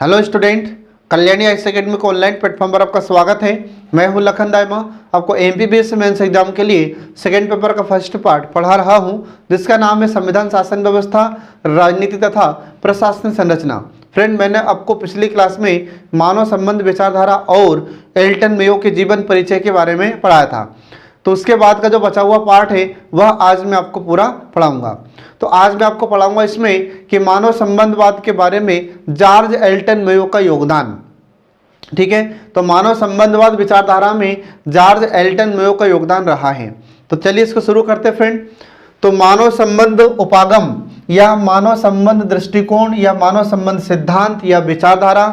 Hello student, Kalyani IAS academy को online platform पर आपका स्वागत है। मैं हूं लखन दाइमा, आपको एमपीपीएससी मेंस एग्जाम के लिए सेकेंड पेपर का फर्स्ट पार्ट पढ़ा रहा हूं, जिसका नाम है संविधान, शासन व्यवस्था, राजनीति तथा प्रशासनिक संरचना। फ्रेंड, मैंने आपको पिछली क्लास में मानव संबंध, विचारधारा और एल्टन मेयो के जीवन परिचय के बारे में पढ़ाया था। तो उसके बाद का जो बचा हुआ पार्ट है वह आज मैं आपको पूरा पढ़ाऊंगा। तो आज मैं आपको पढ़ाऊंगा इसमें कि मानव संबंधवाद के बारे में जॉर्ज एल्टन मेयो का योगदान। ठीक है, तो मानव संबंधवाद विचारधारा में जॉर्ज एल्टन मेयो का योगदान रहा है। तो चलिए इसको शुरू करते हैं फ्रेंड। तो मानव संबंध उपागम या मानव संबंध दृष्टिकोण या मानव संबंध सिद्धांत या विचारधारा,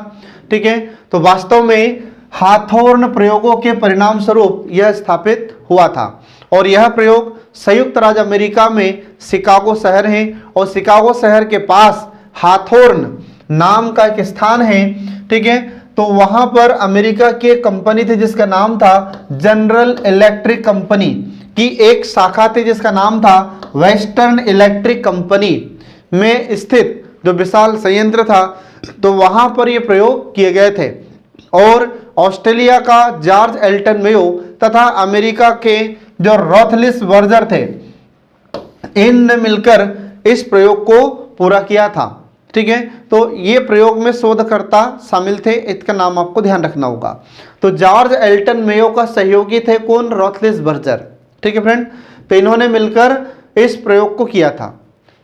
ठीक है, तो वास्तव में हाथोर्न प्रयोगों के परिणाम स्वरूप यह स्थापित हुआ था। और यह प्रयोग संयुक्त राज्य अमेरिका में शिकागो शहर है, और शिकागो शहर के पास हाथोर्न नाम का एक स्थान है। ठीक है, तो वहां पर अमेरिका की एक कंपनी थी जिसका नाम था जनरल इलेक्ट्रिक कंपनी की एक शाखा थी जिसका नाम था वेस्टर्न इलेक्ट्रिक कंपनी में स्थित जो विशाल संयंत्र था। तो वहां पर ये प्रयोग किए गए थे, और ऑस्ट्रेलिया का जॉर्ज एल्टन मेयो तथा अमेरिका के जो रोथलिस वर्जर थे, इनने मिलकर इस प्रयोग को पूरा किया था। ठीक है, तो ये प्रयोग में शोधकर्ता शामिल थे, इसका नाम आपको ध्यान रखना होगा। तो जॉर्ज एल्टन मेयो का सहयोगी थे कौन? रोथलिस वर्जर। ठीक है फ्रेंड, तो इन्होंने मिलकर इस प्रयोग को किया था।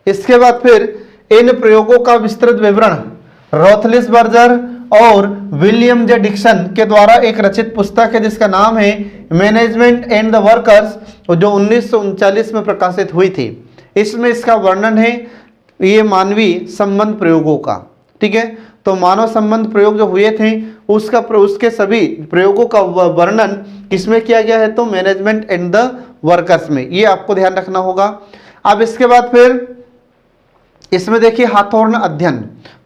इसके बाद फिर इन प्रयोगों का विस्तृत विवरण रोथलिस वर्जर और विलियम जे डिक्सन के द्वारा एक रचित पुस्तक है जिसका नाम है मैनेजमेंट एंड द वर्कर्स, जो 1939 में प्रकाशित हुई थी। इसमें इसका वर्णन है ये मानवीय संबंध प्रयोगों का। ठीक है, तो मानव संबंध प्रयोग जो हुए थे उसके सभी प्रयोगों का वर्णन किसमें किया गया है? तो मैनेजमेंट एंड द वर्कर्स में। ये आपको ध्यान रखना होगा। अब इसके बाद फिर इसमें देखिए हाथोर्न अध्ययन।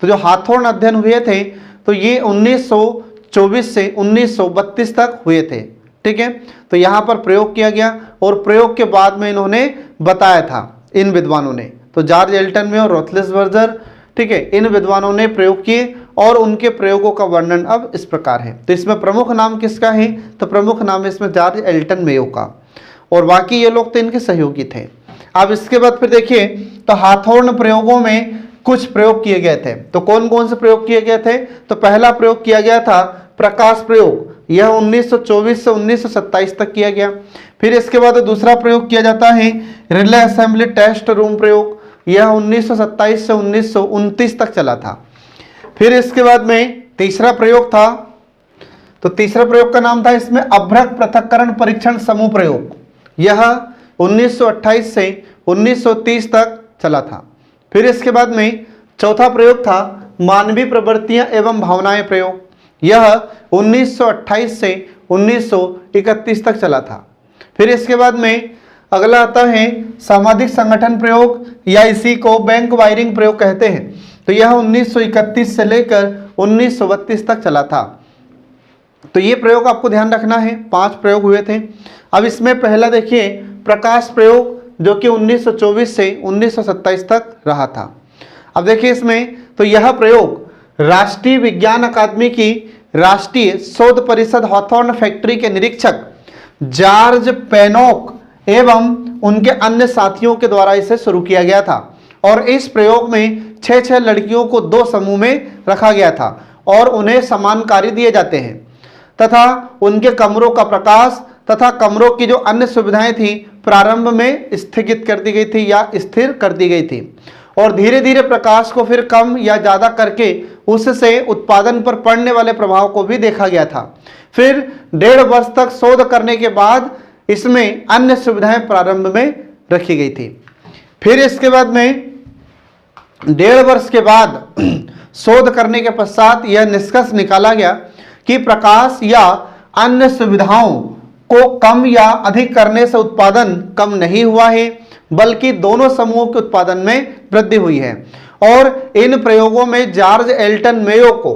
तो जो हाथोर्न अध्ययन हुए थे तो ये 1924 से 1932 तक हुए थे। ठीक है, तो यहाँ पर प्रयोग किया गया, और प्रयोग के बाद में इन्होंने बताया था इन विद्वानों ने, तो जॉर्ज एल्टन मेयो और रोथलिस वर्जर, ठीक है, इन विद्वानों ने प्रयोग किए और उनके प्रयोगों का वर्णन अब इस प्रकार है। तो इसमें प्रमुख नाम किसका है? तो प्रमुख नाम है इसमें जॉर्ज एल्टन मेयो का, और बाकी ये लोग तो इनके सहयोगी थे। अब इसके बाद फिर देखिए, तो हाथोर्न प्रयोगों में कुछ प्रयोग किए गए थे। तो कौन कौन से प्रयोग किए गए थे? तो पहला प्रयोग किया गया था प्रकाश प्रयोग, यह 1924 से 1927 तक किया गया। फिर इसके बाद दूसरा प्रयोग किया जाता है रिले असेंबली टेस्ट रूम प्रयोग, यह 1927 से 1929 तक चला था। फिर इसके बाद में तीसरा प्रयोग था, तो तीसरा प्रयोग का नाम था इसमें अभ्रक पृथक्करण परीक्षण समूह प्रयोग, यह 1928 से 1930 तक चला था। फिर इसके बाद में चौथा प्रयोग था मानवीय प्रवृत्तियां एवं भावनाएं प्रयोग, यह 1928 से 1931 तक चला था। फिर इसके बाद में अगला आता है सामाजिक संगठन प्रयोग, या इसी को बैंक वायरिंग प्रयोग कहते हैं। तो यह 1931 से लेकर 1932 तक चला था। तो ये प्रयोग आपको ध्यान रखना है, 5 प्रयोग हुए थे। अब इसमें पहला देखिए प्रकाश प्रयोग, जो कि 1924 से 1927 तक रहा था। अब देखिए इसमें, तो यह प्रयोग राष्ट्रीय विज्ञान अकादमी की राष्ट्रीय शोध परिषद हाथोर्न फैक्ट्री के निरीक्षक जॉर्ज पेनोक एवं उनके अन्य साथियों के द्वारा इसे शुरू किया गया था। और इस प्रयोग में 6 लड़कियों को 2 समूह में रखा गया था, और उन्हें समान कार्य दिए जाते हैं, तथा उनके कमरों का प्रकाश तथा कमरों की जो अन्य सुविधाएं थी प्रारंभ में स्थगित कर दी गई थी या स्थिर कर दी गई थी, और धीरे धीरे प्रकाश को फिर कम या ज़्यादा करके उससे उत्पादन पर पड़ने वाले प्रभाव को भी देखा गया था। फिर 1.5 वर्ष तक शोध करने के बाद इसमें अन्य सुविधाएं प्रारंभ में रखी गई थी। फिर इसके बाद में 1.5 वर्ष के बाद शोध करने के पश्चात यह निष्कर्ष निकाला गया कि प्रकाश या अन्य सुविधाओं को कम या अधिक करने से उत्पादन कम नहीं हुआ है, बल्कि दोनों समूहों के उत्पादन में वृद्धि हुई है। और इन प्रयोगों में जॉर्ज एल्टन मेयो को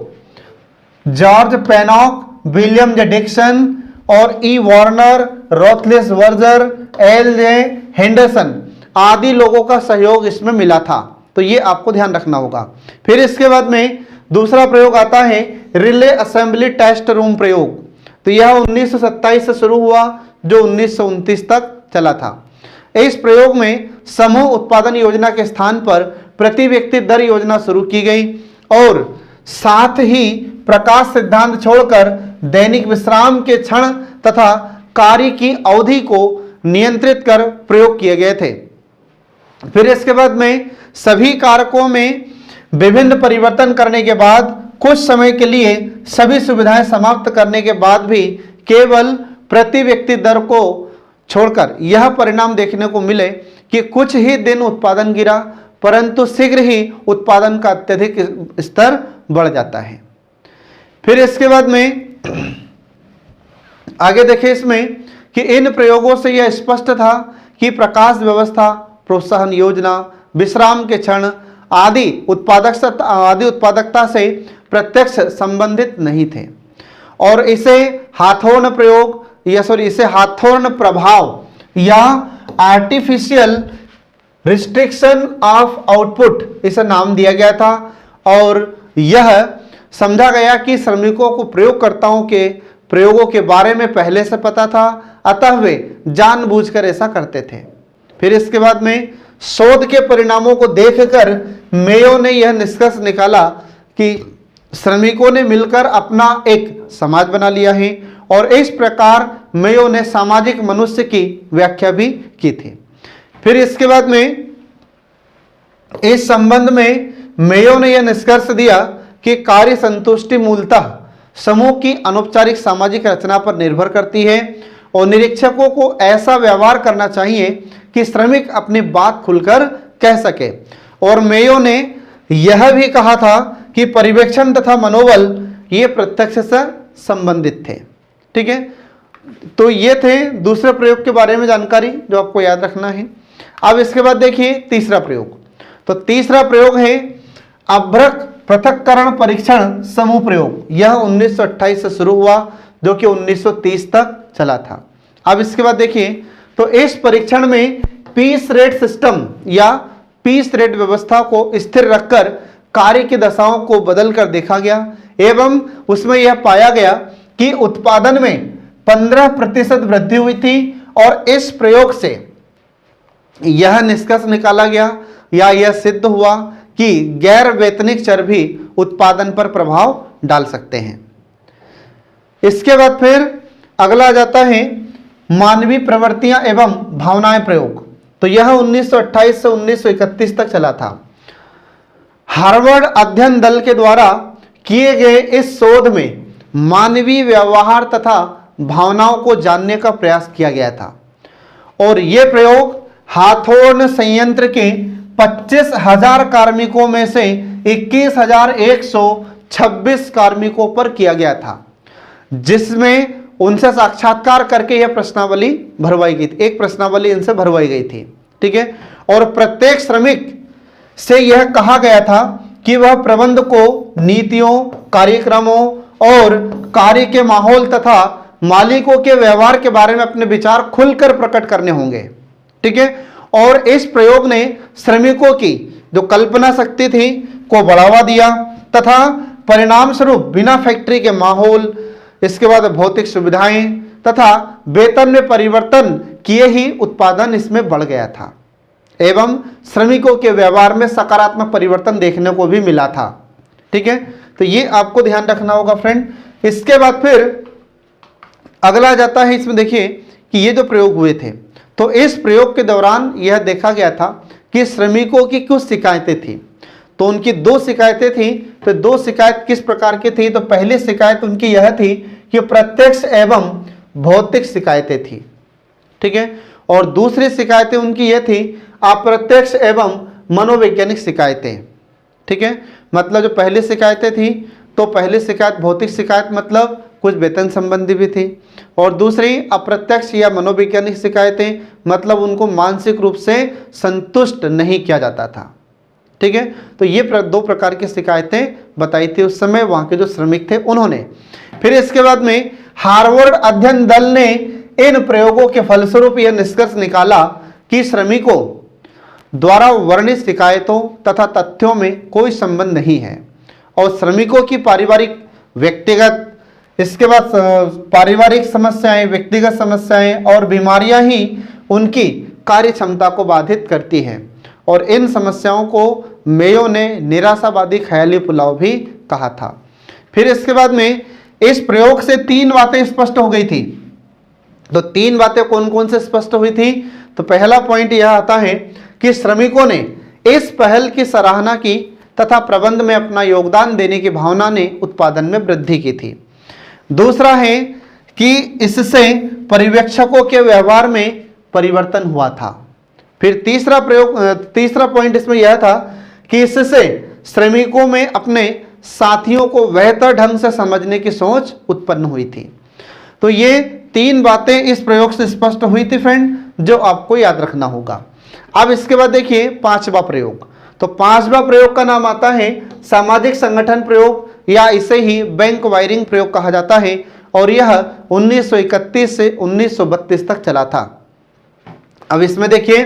जॉर्ज पेनॉक, विलियम जे डिक्सन और ई वार्नर, रोथलिस वर्जर, एल जे हेंडरसन आदि लोगों का सहयोग इसमें मिला था। तो ये आपको ध्यान रखना होगा। फिर इसके बाद में दूसरा प्रयोग आता है रिले असेंबली टेस्ट रूम प्रयोग। तो यह 1927 से शुरू हुआ जो 1929 तक चला था। इस प्रयोग में समूह उत्पादन योजना के स्थान पर प्रति व्यक्ति दर योजना शुरू की गई और साथ ही प्रकाश सिद्धांत छोड़कर दैनिक विश्राम के क्षण तथा कार्य की अवधि को नियंत्रित कर प्रयोग किए गए थे। फिर इसके बाद में सभी कारकों में विभिन्न परिवर्तन करने के बाद कुछ समय के लिए सभी सुविधाएं समाप्त करने के बाद भी केवल प्रति व्यक्ति दर को छोड़कर यह परिणाम देखने को मिले कि कुछ ही दिन उत्पादन गिरा परंतु शीघ्र ही उत्पादन का अत्यधिक स्तर बढ़ जाता है। फिर इसके बाद में आगे देखिए इसमें कि इन प्रयोगों से यह स्पष्ट था कि प्रकाश व्यवस्था, प्रोत्साहन योजना, विश्राम के क्षण आदि उत्पादकता से प्रत्यक्ष संबंधित नहीं थे और इसे हाथोर्न प्रभाव या आर्टिफिशियल रिस्ट्रिक्शन ऑफ आउटपुट इसे नाम दिया गया था और यह समझा गया कि श्रमिकों को प्रयोगकर्ताओं के प्रयोगों के बारे में पहले से पता था, अतः वे जानबूझकर ऐसा करते थे। फिर इसके बाद में शोध के परिणामों को देखकर मेयो ने यह निष्कर्ष निकाला कि श्रमिकों ने मिलकर अपना एक समाज बना लिया है और इस प्रकार मेयो ने सामाजिक मनुष्य की व्याख्या भी की थी। फिर इसके बाद में इस संबंध में मेयो ने यह निष्कर्ष दिया कि कार्य संतुष्टि मूलतः समूह की अनौपचारिक सामाजिक रचना पर निर्भर करती है और निरीक्षकों को ऐसा व्यवहार करना चाहिए कि श्रमिक अपनी बात खुलकर कह सके। और मेयो ने यह भी कहा था कि पर्यवेक्षण तथा मनोबल ये प्रत्यक्ष से संबंधित थे। ठीक है, तो ये थे दूसरे प्रयोग के बारे में जानकारी जो आपको याद रखना है। अब इसके बाद देखिए तीसरा प्रयोग। तो तीसरा प्रयोग है अभ्रक पृथक्करण परीक्षण समूह प्रयोग। यह 1928 से शुरू हुआ जो कि 1930 तक चला था। अब इसके बाद देखिए तो इस परीक्षण में पीस रेट सिस्टम या पीस रेट व्यवस्था को स्थिर रखकर कार्य की दशाओं को बदलकर देखा गया एवं उसमें यह पाया गया कि उत्पादन में 15% वृद्धि हुई थी और इस प्रयोग से यह निष्कर्ष निकाला गया या यह सिद्ध हुआ कि गैर वेतनिक चर भी उत्पादन पर प्रभाव डाल सकते हैं। इसके बाद फिर अगला आ जाता है मानवीय प्रवृत्तियां एवं भावनाएं प्रयोग। तो यह 1928 से 1931 तक चला था। हार्वर्ड अध्ययन दल के द्वारा किए गए इस शोध में मानवीय व्यवहार तथा भावनाओं को जानने का प्रयास किया गया था और यह प्रयोग हाथोर्न संयंत्र के 25,000 कार्मिकों में से 21,126 कार्मिकों पर किया गया था, जिसमें उनसे साक्षात्कार करके यह प्रश्नावली भरवाई गई थी। एक प्रश्नावली इनसे भरवाई गई थी। ठीक है, और प्रत्येक श्रमिक से यह कहा गया था कि वह प्रबंध को नीतियों, कार्यक्रमों और कार्य के माहौल तथा मालिकों के व्यवहार के बारे में अपने विचार खुलकर प्रकट करने होंगे। ठीक है, और इस प्रयोग ने श्रमिकों की जो कल्पना शक्ति थी को बढ़ावा दिया तथा परिणाम स्वरूप बिना फैक्ट्री के माहौल, इसके बाद भौतिक सुविधाएं तथा वेतन में परिवर्तन किए ही उत्पादन इसमें बढ़ गया था एवं श्रमिकों के व्यवहार में सकारात्मक परिवर्तन देखने को भी मिला था। ठीक है, तो ये आपको ध्यान रखना होगा फ्रेंड। इसके बाद फिर अगला जाता है, इसमें देखिए कि ये जो प्रयोग हुए थे तो इस प्रयोग के दौरान यह देखा गया था कि श्रमिकों की कुछ शिकायतें थी। तो उनकी 2 शिकायतें थी। तो 2 शिकायत किस प्रकार की थी? तो पहली शिकायत उनकी यह थी कि प्रत्यक्ष एवं भौतिक शिकायतें थी। ठीक है, और दूसरी शिकायतें उनकी यह थी अप्रत्यक्ष एवं मनोवैज्ञानिक शिकायतें। ठीक है, मतलब जो पहली शिकायतें थी तो पहली शिकायत भौतिक शिकायत मतलब कुछ वेतन संबंधी भी थी और दूसरी अप्रत्यक्ष या मनोवैज्ञानिक शिकायतें मतलब उनको मानसिक रूप से संतुष्ट नहीं किया जाता था। ठीक है, तो ये 2 प्रकार की शिकायतें बताई थी उस समय वहां के जो श्रमिक थे उन्होंने। फिर इसके बाद में हार्वर्ड अध्ययन दल ने इन प्रयोगों के फलस्वरूप यह निष्कर्ष निकाला कि श्रमिकों द्वारा वर्णित शिकायतों तथा तथ्यों में कोई संबंध नहीं है और श्रमिकों की पारिवारिक, व्यक्तिगत, इसके बाद पारिवारिक समस्याएं, व्यक्तिगत समस्याएं और बीमारियां ही उनकी कार्य क्षमता को बाधित करती हैं। और इन समस्याओं को मेयो ने निराशावादी ख्याली पुलाव भी कहा था। फिर इसके बाद में इस प्रयोग से 3 बातें स्पष्ट हो गई थी। तो 3 बातें कौन कौन से स्पष्ट हुई थी? तो पहला पॉइंट यह आता है कि श्रमिकों ने इस पहल की सराहना की तथा प्रबंध में अपना योगदान देने की भावना ने उत्पादन में वृद्धि की थी। दूसरा है कि इससे पर्यवेक्षकों के व्यवहार में परिवर्तन हुआ था। फिर तीसरा पॉइंट इसमें यह था कि इससे श्रमिकों में अपने साथियों को बेहतर ढंग से समझने की सोच उत्पन्न हुई थी। तो ये 3 बातें इस प्रयोग से स्पष्ट हुई थी फ्रेंड, जो आपको याद रखना होगा। अब इसके बाद देखिए 5वां प्रयोग। तो 5वां प्रयोग का नाम आता है सामाजिक संगठन प्रयोग, या इसे ही बैंक वायरिंग प्रयोग कहा जाता है, और यह 1931 से 1932 तक चला था। अब इसमें देखिए,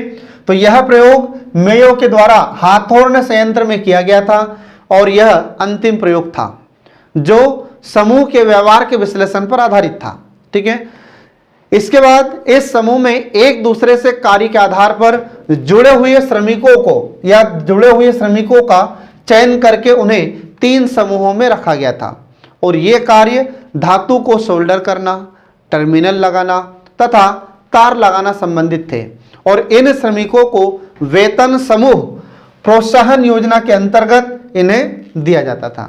तो यह प्रयोग मेयो के द्वारा हाथोड़ने संयंत्र में किया गया था, और यह अंतिम प्रयोग था जो समूह के व्यवहार के विश्लेषण पर आधारित था। ठीक है। इसके बाद इस समूह में एक दूसरे से कार्य के आधार पर जुड़े हुए श्रमिकों को या जुड़े हुए श्रमिकों का चयन करके उन्हें 3 समूहों में रखा गया था, और ये कार्य धातु को सोल्डर करना, टर्मिनल लगाना तथा तार लगाना संबंधित थे। और इन श्रमिकों को वेतन समूह प्रोत्साहन योजना के अंतर्गत इन्हें दिया जाता था।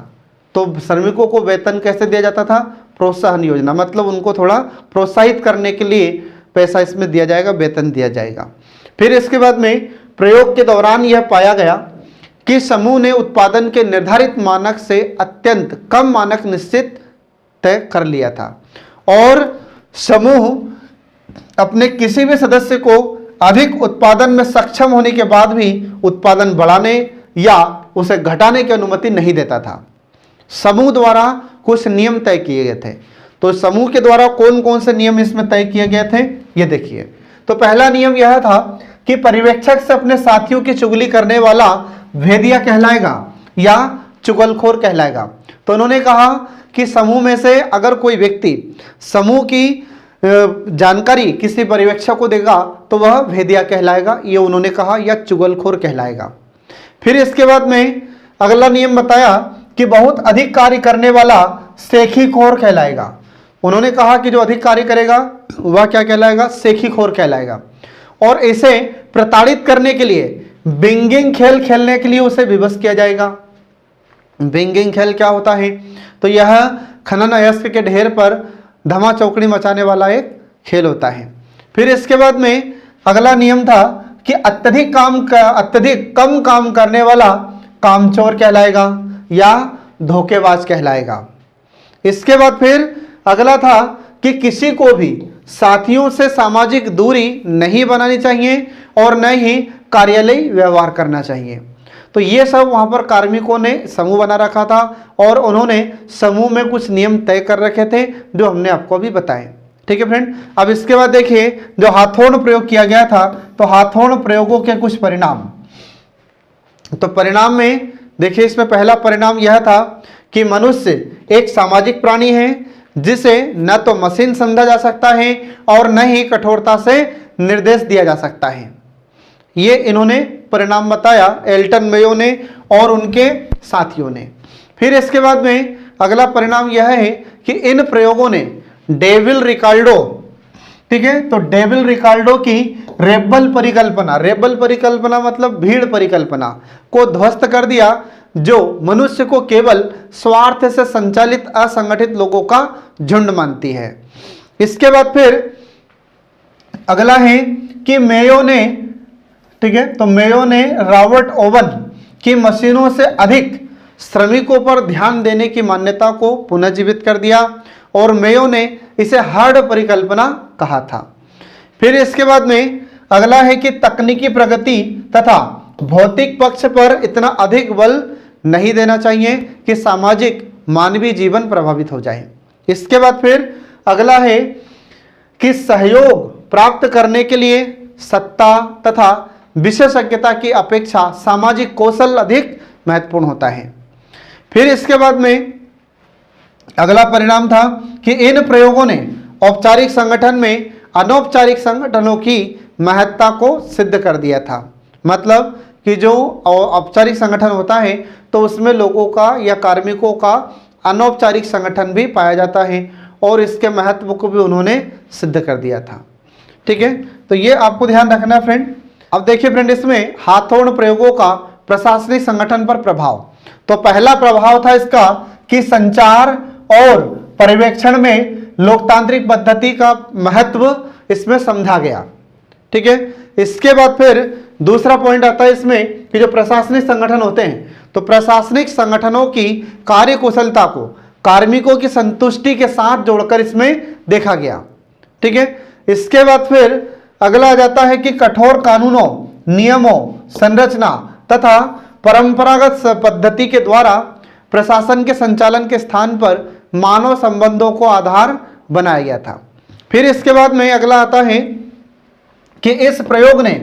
तो श्रमिकों को वेतन कैसे दिया जाता था? प्रोत्साहन योजना, मतलब उनको थोड़ा प्रोत्साहित करने के लिए पैसा इसमें दिया जाएगा, वेतन दिया जाएगा। फिर इसके बाद में प्रयोग के दौरान यह पाया गया कि समूह ने उत्पादन के निर्धारित मानक से अत्यंत कम मानक निश्चित तय कर लिया था, और समूह अपने किसी भी सदस्य को अधिक उत्पादन में सक्षम होने के बाद भी उत्पादन बढ़ाने या उसे घटाने की अनुमति नहीं देता था। समूह द्वारा कुछ नियम तय किए गए थे। तो समूह के द्वारा कौन कौन से नियम इसमें तय किए गए थे, ये देखिए। तो पहला नियम यह था कि पर्यवेक्षक से अपने साथियों की चुगली करने वाला भेदिया कहलाएगा या चुगलखोर कहलाएगा। तो उन्होंने कहा कि समूह में से अगर कोई व्यक्ति समूह की जानकारी किसी पर्यवेक्षक को देगा तो वह भेदिया कहलाएगा, ये उन्होंने कहा, या चुगलखोर कहलाएगा। फिर इसके बाद में अगला नियम बताया कि बहुत अधिक कार्य करने वाला सेखीखोर कहलाएगा। उन्होंने कहा कि जो अधिक कार्य करेगा वह क्या कहलाएगा? सेखीखोर कहलाएगा। और इसे प्रताड़ित करने के लिए बिंगिंग खेल खेलने के लिए उसे विवश किया जाएगा। बिंगिंग खेल क्या होता है? तो यह खनन अयस्क के ढेर पर धमा चौकड़ी मचाने वाला एक खेल होता है। फिर इसके बाद में अगला नियम था कि अत्यधिक कम काम करने वाला कामचोर कहलाएगा या धोखेबाज कहलाएगा। इसके बाद फिर अगला था कि किसी को भी साथियों से सामाजिक दूरी नहीं बनानी चाहिए और न ही कार्यालयी व्यवहार करना चाहिए। तो ये सब वहाँ पर कार्मिकों ने समूह बना रखा था, और उन्होंने समूह में कुछ नियम तय कर रखे थे जो हमने आपको अभी बताए। ठीक है फ्रेंड। अब इसके बाद देखिए, जो हाथोड़ प्रयोग किया गया था, तो हाथोड़ प्रयोगों के कुछ परिणाम। तो परिणाम में देखिए, इसमें पहला परिणाम यह था कि मनुष्य एक सामाजिक प्राणी है जिसे न तो मशीन समझा जा सकता है और न ही कठोरता से निर्देश दिया जा सकता है। ये इन्होंने परिणाम बताया, एल्टन मेयो ने और उनके साथियों ने। फिर इसके बाद में अगला परिणाम यह है कि इन प्रयोगों ने डेविल रिकार्डो, ठीक है, तो डेविल रिकार्डो की रेबल परिकल्पना मतलब भीड़ परिकल्पना को ध्वस्त कर दिया, जो मनुष्य को केवल स्वार्थ से संचालित असंगठित लोगों का झुंड मानती है। इसके बाद फिर अगला है कि मेयो ने, ठीक है, तो मेयो ने रॉबर्ट ओवन की मशीनों से अधिक श्रमिकों पर ध्यान देने की मान्यता को पुनर्जीवित कर दिया, और मेयो ने इसे हर्ड परिकल्पना कहा था। फिर इसके बाद में अगला है कि तकनीकी प्रगति तथा भौतिक पक्ष पर इतना अधिक बल नहीं देना चाहिए कि सामाजिक मानवीय जीवन प्रभावित हो जाए। इसके बाद फिर अगला है कि सहयोग प्राप्त करने के लिए सत्ता तथा विशेषज्ञता की अपेक्षा सामाजिक कौशल अधिक महत्वपूर्ण होता है। फिर इसके बाद में अगला परिणाम था कि इन प्रयोगों ने औपचारिक संगठन में अनौपचारिक संगठनों की महत्ता को सिद्ध कर दिया था। मतलब कि जो औपचारिक संगठन होता है तो उसमें लोगों का या कार्मिकों का अनौपचारिक संगठन भी पाया जाता है और इसके महत्व को भी उन्होंने सिद्ध कर दिया था। ठीक है, तो ये आपको ध्यान रखना है फ्रेंड। अब देखिए फ्रेंड, इसमें हाथोड़ प्रयोगों का प्रशासनिक संगठन पर प्रभाव। तो पहला प्रभाव था इसका कि संचार और पर्यवेक्षण में लोकतांत्रिक पद्धति का महत्व इसमें समझा गया। ठीक है, इसके बाद फिर दूसरा पॉइंट आता है इसमें कि जो प्रशासनिक संगठन होते हैं तो प्रशासनिक संगठनों की कार्यकुशलता को कार्मिकों की संतुष्टि के साथ जोड़कर इसमें देखा गया। ठीक है, इसके बाद फिर अगला आ जाता है कि कठोर कानूनों, नियमों, संरचना तथा परंपरागत पद्धति के द्वारा प्रशासन के संचालन के स्थान पर मानव संबंधों को आधार बनाया गया था। फिर इसके बाद में अगला आता है कि इस प्रयोग ने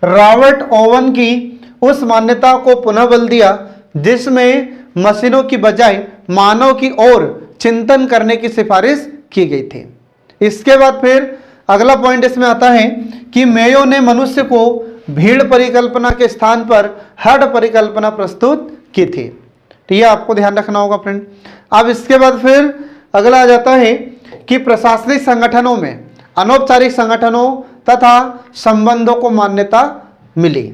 रॉबर्ट ओवन की उस मान्यता को पुनः बल दिया जिसमें मशीनों की बजाय मानव की ओर चिंतन करने की सिफारिश की गई थी। इसके बाद फिर अगला पॉइंट इसमें आता है कि मेयो ने मनुष्य को भीड़ परिकल्पना के स्थान पर हerd परिकल्पना प्रस्तुत की थी। तो ये आपको ध्यान रखना होगा फ्रेंड। अब इसके बाद फिर अगला आ जाता है कि प्रशासनिक संगठनों में अनौपचारिक संगठनों तथा संबंधों को मान्यता मिली।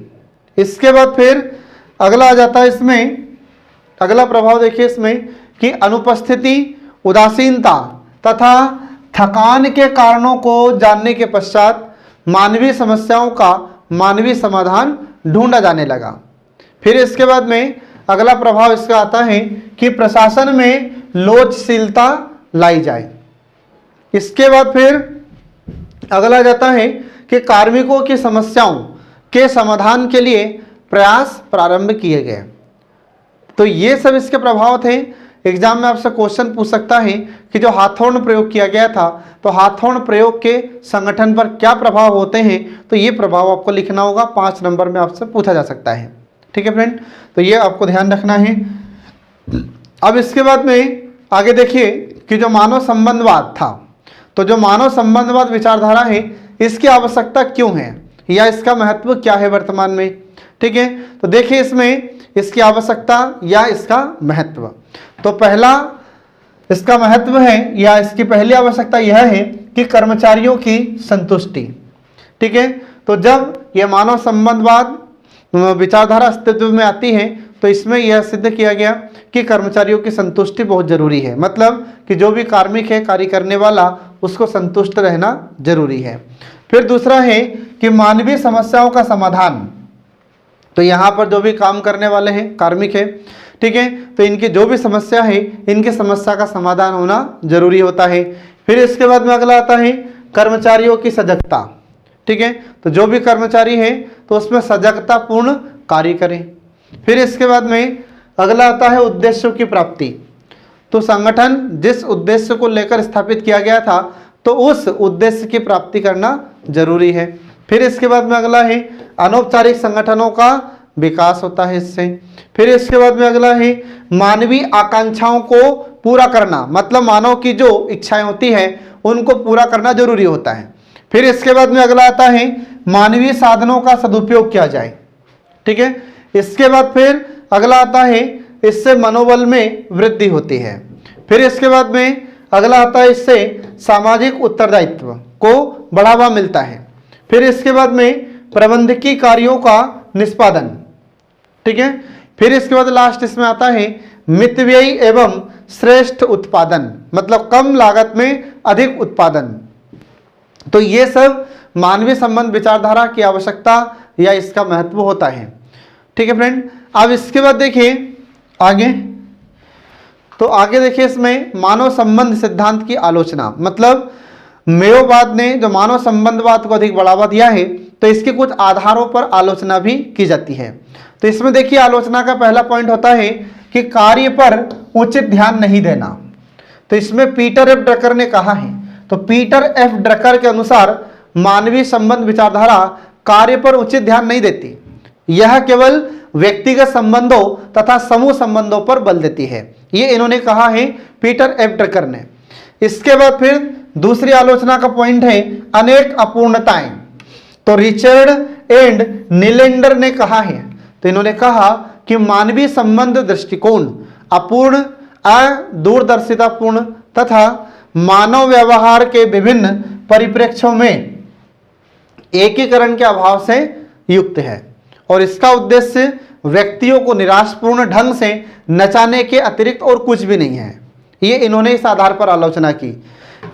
इसके बाद फिर अगला आ जाता है इसमें अगला प्रभाव देखिए इसमें कि अनुपस्थिति, उदासीनता तथा थकान के कारणों को जानने के पश्चात मानवीय समस्याओं का मानवीय समाधान ढूंढा जाने लगा। फिर इसके बाद में अगला प्रभाव इसका आता है कि प्रशासन में लोचशीलता लाई जाए। इसके बाद फिर अगला जाता है कि कार्मिकों की समस्याओं के समाधान के लिए प्रयास प्रारंभ किए गए। तो ये सब इसके प्रभाव थे। एग्जाम में आपसे क्वेश्चन पूछ सकता है कि जो हाथोड़ प्रयोग किया गया था तो हाथोड़ प्रयोग के संगठन पर क्या प्रभाव होते हैं, तो ये प्रभाव आपको लिखना होगा। 5 नंबर में आपसे पूछा जा सकता है। ठीक है फ्रेंड, तो ये आपको ध्यान रखना है। अब इसके बाद में आगे देखिए कि जो मानव संबंधवाद था, तो जो मानव संबंधवाद विचारधारा है इसकी आवश्यकता क्यों है या इसका महत्व क्या है वर्तमान में। ठीक है, तो देखिए इसमें इसकी आवश्यकता या इसका महत्व। तो पहला इसका महत्व है या इसकी पहली आवश्यकता यह है कि कर्मचारियों की संतुष्टि। ठीक है, तो जब यह मानव संबंधवाद विचारधारा अस्तित्व में आती है तो इसमें यह सिद्ध किया गया कि कर्मचारियों की संतुष्टि बहुत जरूरी है। मतलब कि जो भी कार्मिक है, कार्य करने वाला, उसको संतुष्ट रहना जरूरी है। फिर दूसरा है कि मानवीय समस्याओं का समाधान। तो यहाँ पर जो भी काम करने वाले हैं, कार्मिक है, ठीक है, तो इनकी जो भी समस्या है, इनकी समस्या का समाधान होना जरूरी होता है। फिर इसके बाद में अगला आता है कर्मचारियों की सजगता। ठीक है, तो जो भी कर्मचारी है तो उसमें सजगता पूर्ण कार्य करें। फिर इसके बाद में अगला आता है उद्देश्यों की प्राप्ति। तो संगठन जिस उद्देश्य को लेकर स्थापित किया गया था तो उस उद्देश्य की प्राप्ति करना जरूरी है। फिर इसके बाद में अगला है अनौपचारिक संगठनों का विकास होता है इससे। फिर इसके बाद में अगला है मानवीय आकांक्षाओं को पूरा करना। मतलब मानव की जो इच्छाएं होती हैं उनको पूरा करना जरूरी होता है। फिर इसके बाद में अगला आता है मानवीय साधनों का सदुपयोग किया जाए। ठीक है, इसके बाद फिर अगला आता है इससे मनोबल में वृद्धि होती है। फिर इसके बाद में अगला आता है इससे सामाजिक उत्तरदायित्व को बढ़ावा मिलता है। फिर इसके बाद में प्रबंधकीय कार्यों का निष्पादन। ठीक है, फिर इसके बाद लास्ट इसमें आता है मितव्ययी एवं श्रेष्ठ उत्पादन। मतलब कम लागत में अधिक उत्पादन। तो ये सब मानवीय संबंध विचारधारा की आवश्यकता या इसका महत्व होता है। ठीक है फ्रेंड, अब इसके बाद देखिए आगे, तो आगे देखिए इसमें मानव संबंध सिद्धांत की आलोचना। मतलब मेयोवाद ने जो मानव संबंधवाद को अधिक बढ़ावा दिया है तो इसके कुछ आधारों पर आलोचना भी की जाती है। तो इसमें देखिए आलोचना का पहला पॉइंट होता है कि कार्य पर उचित ध्यान नहीं देना। तो इसमें पीटर एफ ड्रकर ने कहा है, तो पीटर एफ ड्रकर के अनुसार मानवीय संबंध विचारधारा कार्य पर उचित ध्यान नहीं देती, यह केवल व्यक्तिगत संबंधों तथा समूह संबंधों पर बल देती है। ये इन्होंने कहा है पीटर एफ ड्रकर ने। इसके बाद फिर दूसरी आलोचना का पॉइंट है अनेक अपूर्णताएं। तो रिचर्ड एंड नीलेंडर ने कहा है, तो इन्होंने कहा कि मानवीय संबंध दृष्टिकोण अपूर्ण, अदूरदर्शितापूर्ण तथा मानव व्यवहार के विभिन्न परिप्रेक्ष्यों में एकीकरण के अभाव से युक्त है और इसका उद्देश्य व्यक्तियों को निराशपूर्ण ढंग से नचाने के अतिरिक्त और कुछ भी नहीं है। ये इन्होंने इस आधार पर आलोचना की।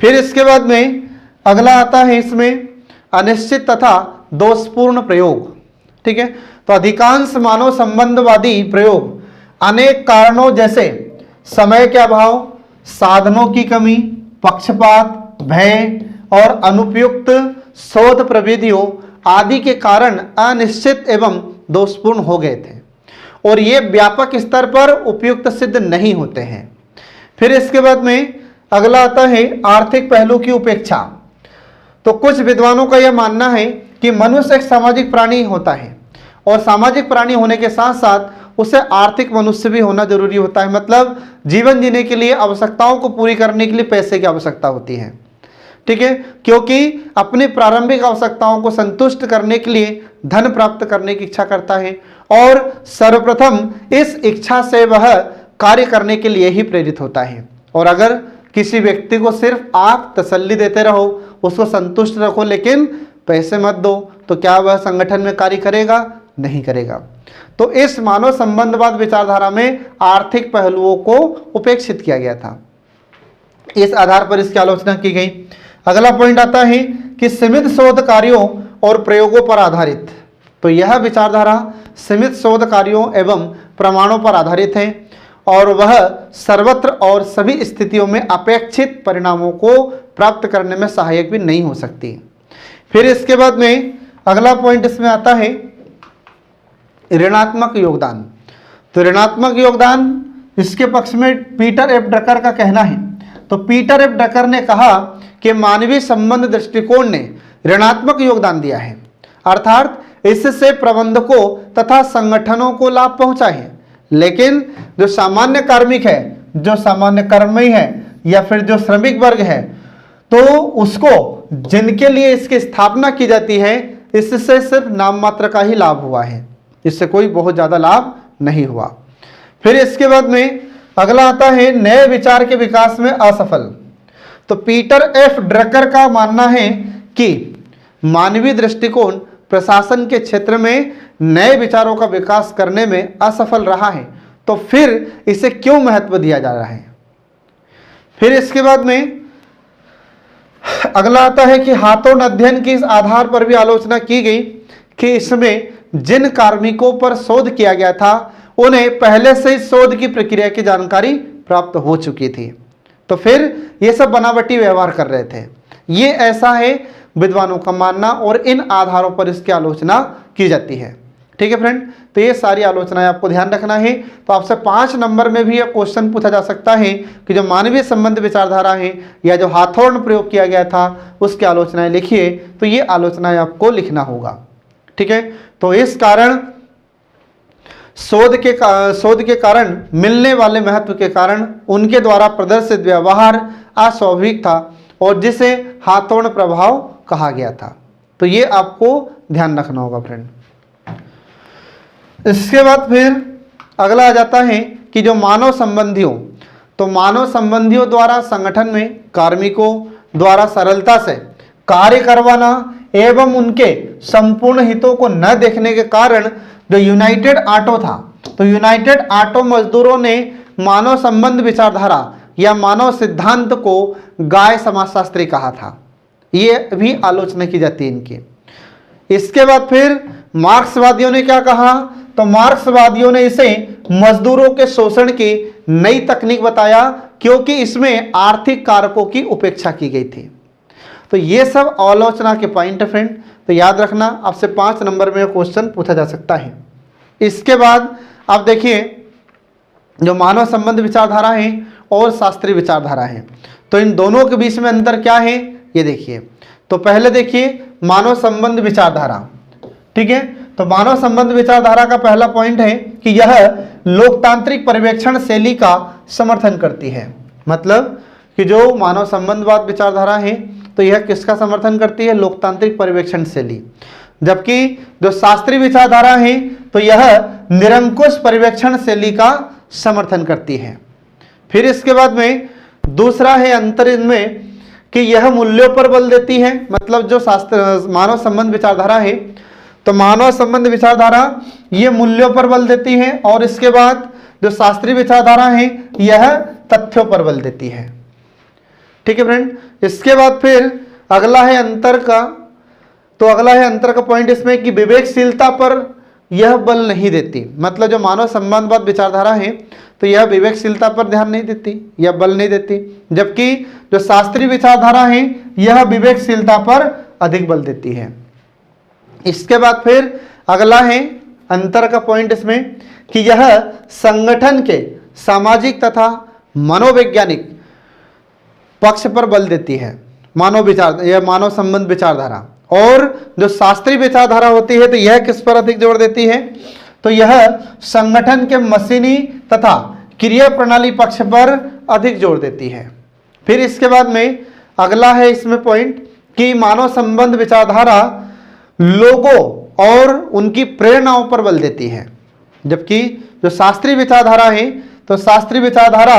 फिर इसके बाद में अगला आता है इसमें अनिश्चित तथा दोषपूर्ण प्रयोग। ठीक है, तो अधिकांश मानव संबंधवादी प्रयोग अनेक कारणों जैसे समय के अभाव, साधनों की कमी, पक्षपात, भय और अनुपयुक्त शोध प्रविधियों आदि के कारण अनिश्चित एवं दोषपूर्ण हो गए थे और ये व्यापक स्तर पर उपयुक्त सिद्ध नहीं होते हैं। फिर इसके बाद में अगला आता है आर्थिक पहलू की उपेक्षा। तो कुछ विद्वानों का यह मानना है कि मनुष्य एक सामाजिक प्राणी होता है और सामाजिक प्राणी होने के साथ साथ उसे आर्थिक मनुष्य भी होना जरूरी होता है। मतलब जीवन जीने के लिए आवश्यकताओं को पूरी करने के लिए पैसे की आवश्यकता होती है। ठीक है, क्योंकि अपनी प्रारंभिक आवश्यकताओं को संतुष्ट करने के लिए धन प्राप्त करने की इच्छा करता है और सर्वप्रथम इस इच्छा से वह कार्य करने के लिए ही प्रेरित होता है। और अगर किसी व्यक्ति को सिर्फ आप तसल्ली देते रहो, उसको संतुष्ट रखो लेकिन पैसे मत दो, तो क्या वह संगठन में कार्य करेगा? नहीं करेगा। तो इस मानव संबंधवाद विचारधारा में आर्थिक पहलुओं को उपेक्षित किया गया था। इस आधार पर इसकी आलोचना की गई। अगला पॉइंट आता है कि सीमित शोध कार्यों और प्रयोगों पर आधारित। तो यह विचारधारा सीमित शोध कार्यों एवं प्रमाणों पर आधारित है और वह सर्वत्र और सभी स्थितियों में अपेक्षित परिणामों को प्राप्त करने में सहायक भी नहीं हो सकती। फिर इसके बाद में अगला पॉइंट इसमें आता है ऋणात्मक योगदान। तो ऋणात्मक योगदान इसके पक्ष में पीटर एफ ड्रकर का कहना है। तो पीटर एफ ड्रकर ने कहा कि मानवीय संबंध दृष्टिकोण ने ऋणात्मक योगदान दिया है, अर्थात इससे प्रबंधकों तथा संगठनों को लाभ पहुंचा है, लेकिन जो सामान्य कार्मिक है, जो सामान्य कर्मी है या फिर जो श्रमिक वर्ग है, तो उसको जिनके लिए इसकी स्थापना की जाती है, इससे सिर्फ नाम मात्र का ही लाभ हुआ है, इससे कोई बहुत ज्यादा लाभ नहीं हुआ। फिर इसके बाद में अगला आता है नए विचार के विकास में असफल। तो पीटर एफ ड्रकर का मानना है कि मानवीय दृष्टिकोण प्रशासन के क्षेत्र में नए विचारों का विकास करने में असफल रहा है, तो फिर इसे क्यों महत्व दिया जा रहा है। फिर इसके बाद में अगला आता है कि हाथोड़ अध्ययन की इस आधार पर भी आलोचना की गई कि इसमें जिन कार्मिकों पर शोध किया गया था उन्हें पहले से ही शोध की प्रक्रिया की जानकारी प्राप्त हो चुकी थी, तो फिर ये सब बनावटी व्यवहार कर रहे थे। ये ऐसा है विद्वानों का मानना और इन आधारों पर इसकी आलोचना की जाती है। ठीक है फ्रेंड, तो ये सारी आलोचनाएं आपको ध्यान रखना है। तो आपसे 5 नंबर में भी यह क्वेश्चन पूछा जा सकता है कि जो मानवीय संबंध विचारधारा है या जो हाथोड़ में प्रयोग किया गया था उसकी आलोचनाएं लिखिए, तो ये आलोचनाएं आपको लिखना होगा। ठीक है, तो इस कारण शोध के कारण मिलने वाले महत्व के कारण उनके द्वारा प्रदर्शित व्यवहार अस्वाभाविक था और जिसे हाथोड़ प्रभाव कहा गया था। तो ये आपको ध्यान रखना होगा फ्रेंड। इसके बाद फिर अगला आ जाता है कि जो मानव संबंधियों, तो मानव संबंधियों द्वारा संगठन में कार्मिकों द्वारा सरलता से कार्य करवाना एवं उनके संपूर्ण हितों को न देखने के कारण जो यूनाइटेड ऑटो था, तो यूनाइटेड ऑटो मजदूरों ने मानव संबंध विचारधारा या मानव सिद्धांत को गाय समाजशास्त्री कहा था। ये भी आलोचना की जाती है इनकी। इसके बाद फिर मार्क्सवादियों ने क्या कहा, तो मार्क्सवादियों ने इसे मजदूरों के शोषण की नई तकनीक बताया क्योंकि इसमें आर्थिक कारकों की उपेक्षा की गई थी। तो ये सब आलोचना के पॉइंट है फ्रेंड, तो याद रखना आपसे 5 नंबर में क्वेश्चन पूछा जा सकता है। इसके बाद आप देखिए जो मानव संबंध विचारधारा है और शास्त्रीय विचारधारा है, तो इन दोनों के बीच में अंतर क्या है ये देखिए। तो पहले देखिए मानव संबंध विचारधारा, ठीक है। तो मानव संबंध विचारधारा का पहला पॉइंट है कि यह लोकतांत्रिक पर्यवेक्षण शैली का समर्थन करती है। मतलब कि जो मानव संबंधवाद विचारधारा है तो यह किसका समर्थन करती है? लोकतांत्रिक पर्यवेक्षण शैली। जबकि जो शास्त्रीय विचारधारा है तो यह निरंकुश पर्यवेक्षण शैली का समर्थन करती है। फिर इसके बाद में दूसरा है अंतर इनमें कि यह मूल्यों पर बल देती है। मतलब जो मानव संबंध विचारधारा है तो मानव संबंध विचारधारा ये मूल्यों पर बल देती है, और इसके बाद जो शास्त्रीय विचारधारा है यह तथ्यों पर बल देती है। ठीक है फ्रेंड। इसके बाद फिर अगला है अंतर का, तो अगला है अंतर का पॉइंट इसमें कि विवेकशीलता पर यह बल नहीं देती। मतलब जो मानव संबंधवाद विचारधारा है तो यह विवेकशीलता पर ध्यान नहीं देती, यह बल नहीं देती, जबकि जो शास्त्रीय विचारधारा है यह विवेकशीलता पर अधिक बल देती है। इसके बाद फिर अगला है अंतर का पॉइंट इसमें कि यह संगठन के सामाजिक तथा मनोवैज्ञानिक पक्ष पर बल देती है, यह मानव संबंध विचारधारा। और जो शास्त्रीय विचारधारा होती है तो यह किस पर अधिक जोर देती है? तो यह संगठन के मशीनी तथा क्रिया प्रणाली पक्ष पर अधिक जोर देती है। फिर इसके बाद में अगला है इसमें पॉइंट कि मानव संबंध विचारधारा लोगों और उनकी प्रेरणाओं पर बल देती है, जबकि जो शास्त्रीय विचारधारा है तो शास्त्रीय विचारधारा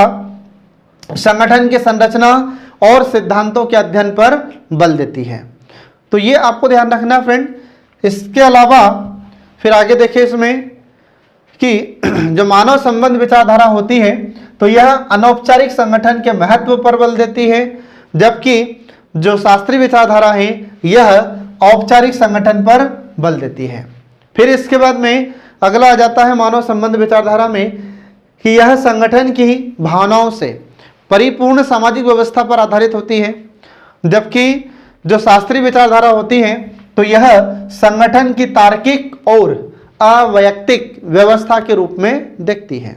संगठन के संरचना और सिद्धांतों के अध्ययन पर बल देती है। तो ये आपको ध्यान रखना फ्रेंड। इसके अलावा फिर आगे देखिए इसमें कि जो मानव संबंध विचारधारा होती है तो यह अनौपचारिक संगठन के महत्व पर बल देती है, जबकि जो शास्त्रीय विचारधारा है यह औपचारिक संगठन पर बल देती है। फिर इसके बाद में अगला आ जाता है मानव संबंध विचारधारा में कि यह संगठन की भावनाओं से परिपूर्ण सामाजिक व्यवस्था पर आधारित होती है, जबकि जो शास्त्रीय विचारधारा होती है तो यह संगठन की तार्किक और अवैयक्तिक व्यवस्था के रूप में देखती है।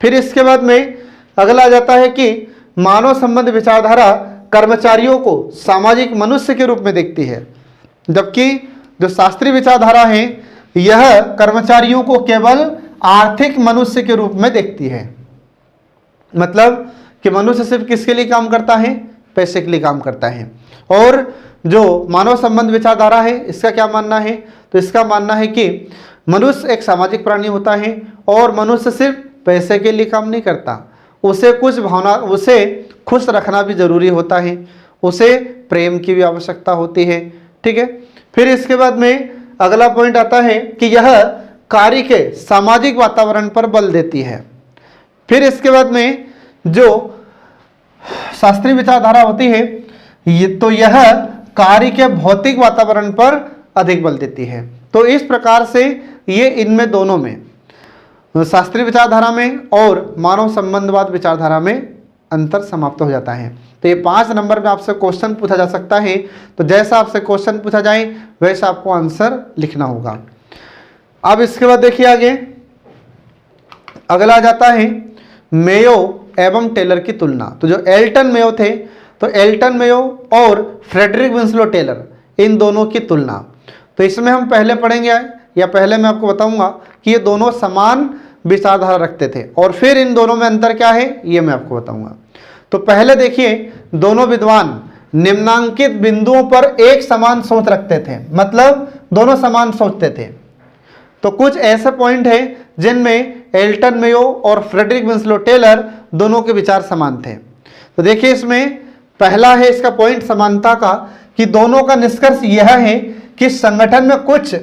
फिर इसके बाद में अगला आ जाता है कि मानव संबंध विचारधारा कर्मचारियों को सामाजिक मनुष्य के रूप में देखती है, जबकि जो शास्त्रीय विचारधारा है यह कर्मचारियों को केवल आर्थिक मनुष्य के रूप में देखती है। मतलब कि मनुष्य सिर्फ किसके लिए काम करता है? पैसे के लिए काम करता है। और जो मानव संबंध विचारधारा है इसका क्या मानना है? तो इसका मानना है कि मनुष्य एक सामाजिक प्राणी होता है और मनुष्य सिर्फ पैसे के लिए काम नहीं करता, उसे कुछ भावना, उसे खुश रखना भी जरूरी होता है, उसे प्रेम की भी आवश्यकता होती है। ठीक है। फिर इसके बाद में अगला पॉइंट आता है कि यह कार्य के सामाजिक वातावरण पर बल देती है। फिर इसके बाद में जो शास्त्रीय विचारधारा होती है तो यह कार्य के भौतिक वातावरण पर अधिक बल देती है। तो इस प्रकार से ये इनमें दोनों में शास्त्रीय विचारधारा में और मानव संबंधवाद विचारधारा में अंतर समाप्त हो जाता है। तो ये 5 नंबर में आपसे क्वेश्चन पूछा जा सकता है। तो जैसा आपसे क्वेश्चन पूछा जाए वैसा आपको आंसर लिखना होगा। अब इसके बाद देखिए आगे अगला आ जाता है मेयो एवं टेलर की तुलना। तो जो एल्टन मेयो थे तो एल्टन मेयो और फ्रेडरिक विंसलो टेलर, इन दोनों की तुलना। तो इसमें हम पहले पढ़ेंगे या पहले मैं आपको बताऊंगा कि ये दोनों समान विचारधारा रखते थे और फिर इन दोनों में अंतर क्या है ये मैं आपको बताऊंगा। तो पहले देखिए दोनों विद्वान निम्नांकित बिंदुओं पर एक समान सोच रखते थे, मतलब दोनों समान सोचते थे। तो कुछ ऐसे पॉइंट हैं जिनमें एल्टन मेयो और फ्रेडरिक विंसलो टेलर दोनों के विचार समान थे। तो देखिए इसमें पहला है इसका पॉइंट समानता का कि दोनों का निष्कर्ष यह है कि संगठन में कुछ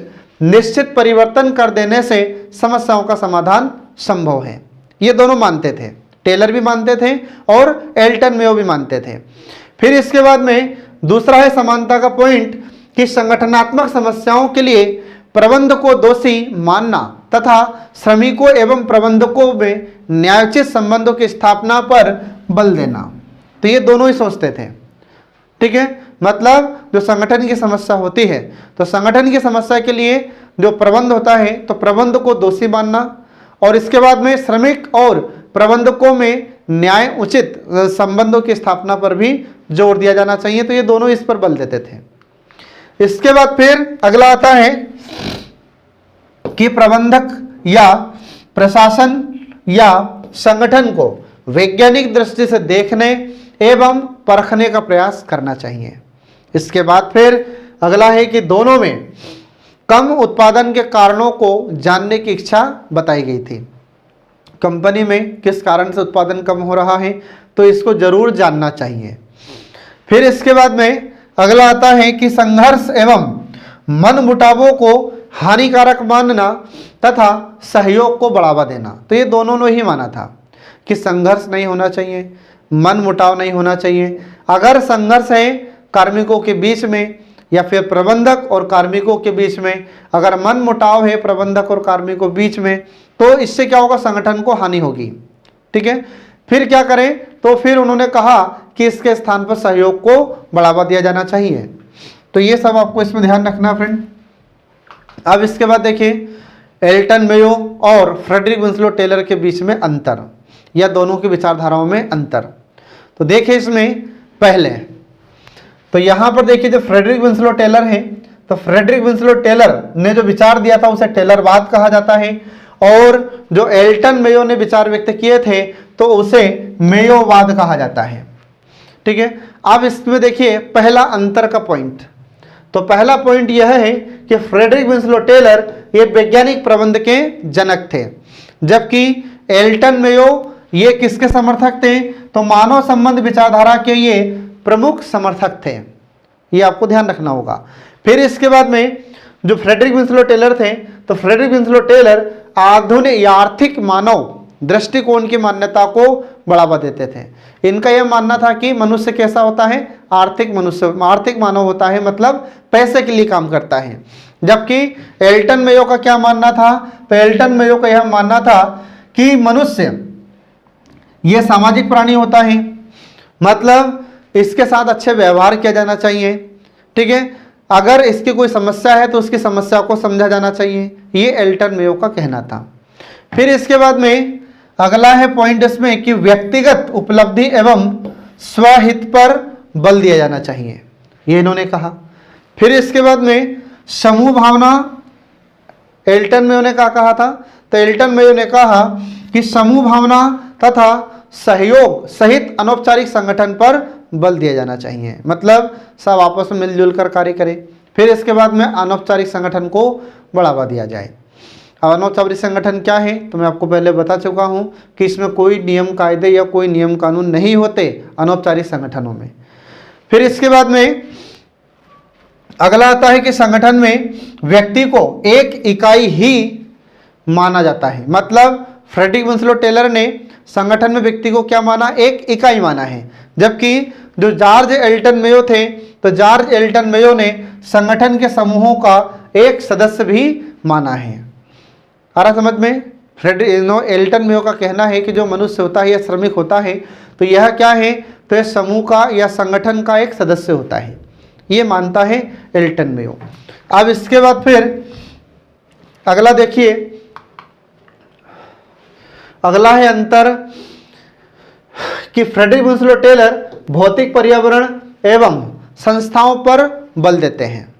निश्चित परिवर्तन कर देने से समस्याओं का समाधान संभव है। ये दोनों मानते थे, टेलर भी मानते थे और एल्टन मेयो भी मानते थे। फिर इसके बाद में दूसरा है समानता का पॉइंट कि संगठनात्मक समस्याओं के लिए प्रबंध को दोषी मानना तथा श्रमिकों एवं प्रबंधकों में न्यायोचित संबंधों की स्थापना पर बल देना। तो ये दोनों ही सोचते थे। ठीक है। मतलब जो संगठन की समस्या होती है तो संगठन की समस्या के लिए जो प्रबंध होता है तो प्रबंध को दोषी मानना और इसके बाद में श्रमिक और प्रबंधकों में न्याय उचित संबंधों की स्थापना पर भी जोर दिया जाना चाहिए। तो ये दोनों इस पर बल देते थे। इसके बाद फिर अगला आता है कि प्रबंधक या प्रशासन या संगठन को वैज्ञानिक दृष्टि से देखने एवं परखने का प्रयास करना चाहिए। इसके बाद फिर अगला है कि दोनों में कम उत्पादन के कारणों को जानने की इच्छा बताई गई थी। कंपनी में किस कारण से उत्पादन कम हो रहा है तो इसको जरूर जानना चाहिए। फिर इसके बाद में अगला आता है कि संघर्ष एवं मनमुटावों को हानिकारक मानना तथा सहयोग को बढ़ावा देना। तो ये दोनों ने ही माना था कि संघर्ष नहीं होना चाहिए, मनमुटाव नहीं होना चाहिए। अगर संघर्ष है कार्मिकों के बीच में या फिर प्रबंधक और कार्मिकों के बीच में, अगर मनमुटाव है प्रबंधक और कार्मिकों के बीच में, तो इससे क्या होगा, संगठन को हानि होगी। ठीक है, फिर क्या करें, तो फिर उन्होंने कहा कि इसके स्थान पर सहयोग को बढ़ावा दिया जाना चाहिए। तो ये सब आपको इसमें ध्यान रखना फ्रेंड। अब इसके बाद देखिए एल्टन मेयो और फ्रेडरिक विंसलो टेलर के बीच में अंतर या दोनों की विचारधाराओं में अंतर। तो देखिए इसमें पहले तो यहाँ पर देखिए जो फ्रेडरिक विंसलो टेलर है, तो फ्रेडरिक विंसलो टेलर ने जो विचार दिया था उसे टेलरवाद कहा जाता है, और जो एल्टन मेयो ने विचार व्यक्त किए थे तो उसे मेयोवाद कहा जाता है। ठीक है, अब इसमें देखिए पहला अंतर का पॉइंट। तो पहला पॉइंट यह है कि फ्रेडरिक विंसलो टेलर ये वैज्ञानिक प्रबंध के जनक थे, जबकि एल्टन मेयो ये किसके समर्थक थे, तो मानव संबंध विचारधारा के ये प्रमुख समर्थक थे। ये आपको ध्यान रखना होगा। फिर इसके बाद में जो फ्रेडरिक विंसलो टेलर थे, तो फ्रेडरिक विंसलो टेलर आधुनिक या आर्थिक मानव दृष्टिकोण की मान्यता को बढ़ावा देते थे। इनका यह मानना था कि मनुष्य कैसा होता है, आर्थिक मानव होता है, मतलब पैसे के लिए काम करता है। जबकि एल्टन मेयो का क्या मानना था, तो एल्टन मेयो का यह मानना था कि मनुष्य यह सामाजिक प्राणी होता है, मतलब इसके साथ अच्छे व्यवहार किया जाना चाहिए। ठीक है, अगर इसकी कोई समस्या है तो उसकी समस्या को समझा जाना चाहिए, ये एल्टन मेयो का कहना था। फिर इसके बाद में अगला है पॉइंट इसमें कि व्यक्तिगत उपलब्धि एवं स्वहित पर बल दिया जाना चाहिए, ये इन्होंने कहा। फिर इसके बाद में समूह भावना एल्टन मेयो ने क्या कहा था, तो एल्टन मेयो ने कहा कि समूह भावना तथा सहयोग सहित अनौपचारिक संगठन पर बल दिया जाना चाहिए, मतलब सब आपस में मिलजुल कर कार्य करें। फिर इसके बाद में अनौपचारिक संगठन को बढ़ावा दिया जाए। अब अनौपचारिक संगठन क्या है, तो मैं आपको पहले बता चुका हूं कि इसमें कोई नियम कायदे या कोई नियम कानून नहीं होते अनौपचारिक संगठनों में। फिर इसके बाद में अगला आता है कि संगठन में व्यक्ति को एक इकाई ही माना जाता है, मतलब फ्रेडरिक विंसलो टेलर ने संगठन में व्यक्ति को क्या माना, एक इकाई माना है। जबकि जो जॉर्ज एल्टन मेयो थे, तो जॉर्ज एल्टन मेयो ने संगठन के समूहों का एक सदस्य भी माना है। आ रहा समझ में। एल्टन मेयो का कहना है कि जो मनुष्य होता है या श्रमिक होता है, तो यह क्या है, तो यह समूह का या संगठन का एक सदस्य होता है, ये मानता है एल्टन मेयो। अब इसके बाद फिर अगला देखिए, अगला है अंतर कि फ्रेडरिक विंसलो टेलर भौतिक पर्यावरण एवं संस्थाओं पर बल देते हैं।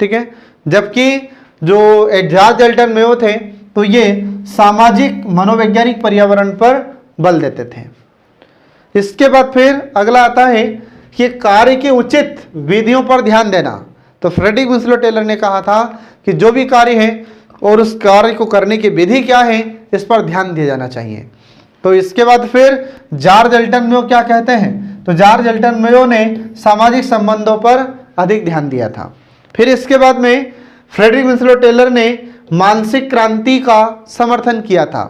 ठीक है, जबकि जो जॉर्ज एल्टन मेयो थे तो ये सामाजिक मनोवैज्ञानिक पर्यावरण पर बल देते थे। इसके बाद फिर अगला आता है कि कार्य की उचित विधियों पर ध्यान देना। तो फ्रेडरिक विंसलो टेलर ने कहा था कि जो भी कार्य है और उस कार्य को करने की विधि क्या है, इस पर ध्यान दिया जाना चाहिए। तो इसके बाद फिर जॉर्ज एल्टन मेयो क्या कहते हैं, तो जॉर्ज एल्टन मेयो ने सामाजिक संबंधों पर अधिक ध्यान दिया था। फिर इसके बाद में फ्रेडरिक विंसलो टेलर ने मानसिक क्रांति का समर्थन किया था।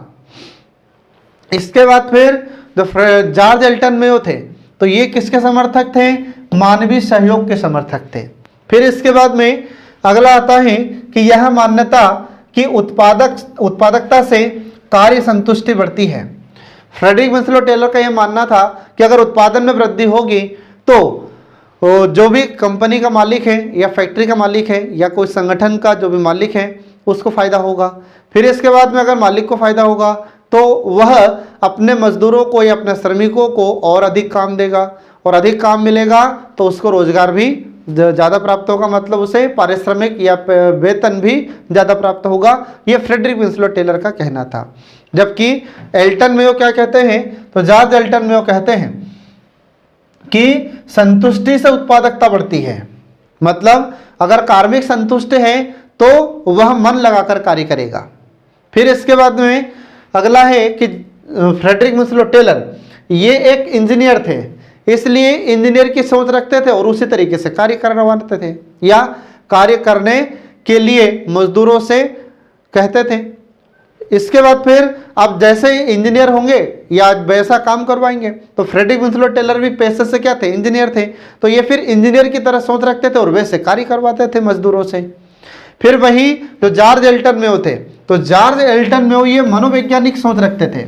इसके बाद फिर जो जॉर्ज एल्टन मेयो थे, तो ये किसके समर्थक थे, मानवीय सहयोग के समर्थक थे। फिर इसके बाद में अगला आता है कि यह मान्यता कि उत्पादकता से कार्य संतुष्टि बढ़ती है। फ्रेडरिक विंसलो टेलर का यह मानना था कि अगर उत्पादन में वृद्धि होगी तो जो भी कंपनी का मालिक है या फैक्ट्री का मालिक है या कोई संगठन का जो भी मालिक है उसको फायदा होगा। फिर इसके बाद में अगर मालिक को फायदा होगा तो वह अपने मजदूरों को या अपने श्रमिकों को और अधिक काम देगा, और अधिक काम मिलेगा तो उसको रोजगार भी ज़्यादा प्राप्त होगा, मतलब उसे पारिश्रमिक या वेतन भी ज़्यादा प्राप्त होगा। ये फ्रेडरिक विंसलो टेलर का कहना था। जबकि एल्टन मेयो क्या कहते हैं, तो जॉर्ज एल्टन मेयो कहते हैं कि संतुष्टि से उत्पादकता बढ़ती है। मतलब अगर कार्मिक संतुष्ट है तो वह मन लगाकर कार्य करेगा। फिर इसके बाद में अगला है कि फ्रेडरिक विंसलो टेलर ये एक इंजीनियर थे, इसलिए इंजीनियर की सोच रखते थे और उसी तरीके से कार्य करवाते थे, या कार्य करने के लिए मजदूरों से कहते थे। इसके बाद फिर आप जैसे इंजीनियर होंगे या वैसा काम करवाएंगे। तो फ्रेडरिक विंसलो टेलर भी पेशे से क्या थे, इंजीनियर थे, तो ये फिर इंजीनियर की तरह सोच रखते थे और वैसे कार्य करवाते थे मजदूरों से। फिर वही जो जॉर्ज एल्टन मेयो थे, तो जॉर्ज एल्टन मेयो ये मनोवैज्ञानिक सोच रखते थे,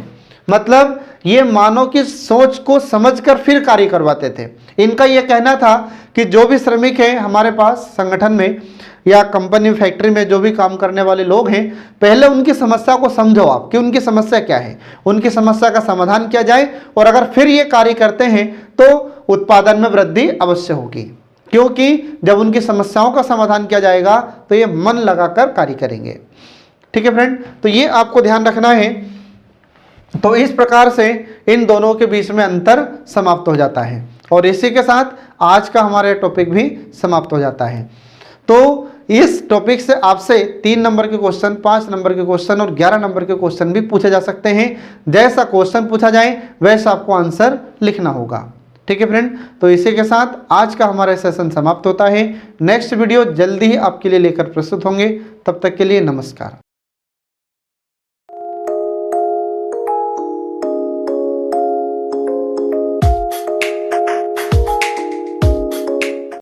मतलब ये मानव की सोच को समझकर फिर कार्य करवाते थे। इनका यह कहना था कि जो भी श्रमिक है हमारे पास संगठन में या कंपनी फैक्ट्री में जो भी काम करने वाले लोग हैं, पहले उनकी समस्या को समझो आप कि उनकी समस्या क्या है, उनकी समस्या का समाधान किया जाए, और अगर फिर ये कार्य करते हैं तो उत्पादन में वृद्धि अवश्य होगी, क्योंकि जब उनकी समस्याओं का समाधान किया जाएगा तो ये मन लगाकर कार्य करेंगे। ठीक है फ्रेंड, तो ये आपको ध्यान रखना है। तो इस प्रकार से इन दोनों के बीच में अंतर समाप्त हो जाता है, और इसी के साथ आज का हमारा टॉपिक भी समाप्त हो जाता है। तो इस टॉपिक से आपसे 3 नंबर के क्वेश्चन, 5 नंबर के क्वेश्चन और 11 नंबर के क्वेश्चन भी पूछे जा सकते हैं। जैसा क्वेश्चन पूछा जाए वैसा आपको आंसर लिखना होगा। ठीक है फ्रेंड, तो इसी के साथ आज का हमारा सेशन समाप्त होता है। नेक्स्ट वीडियो जल्दी ही आपके लिए लेकर प्रस्तुत होंगे। तब तक के लिए नमस्कार।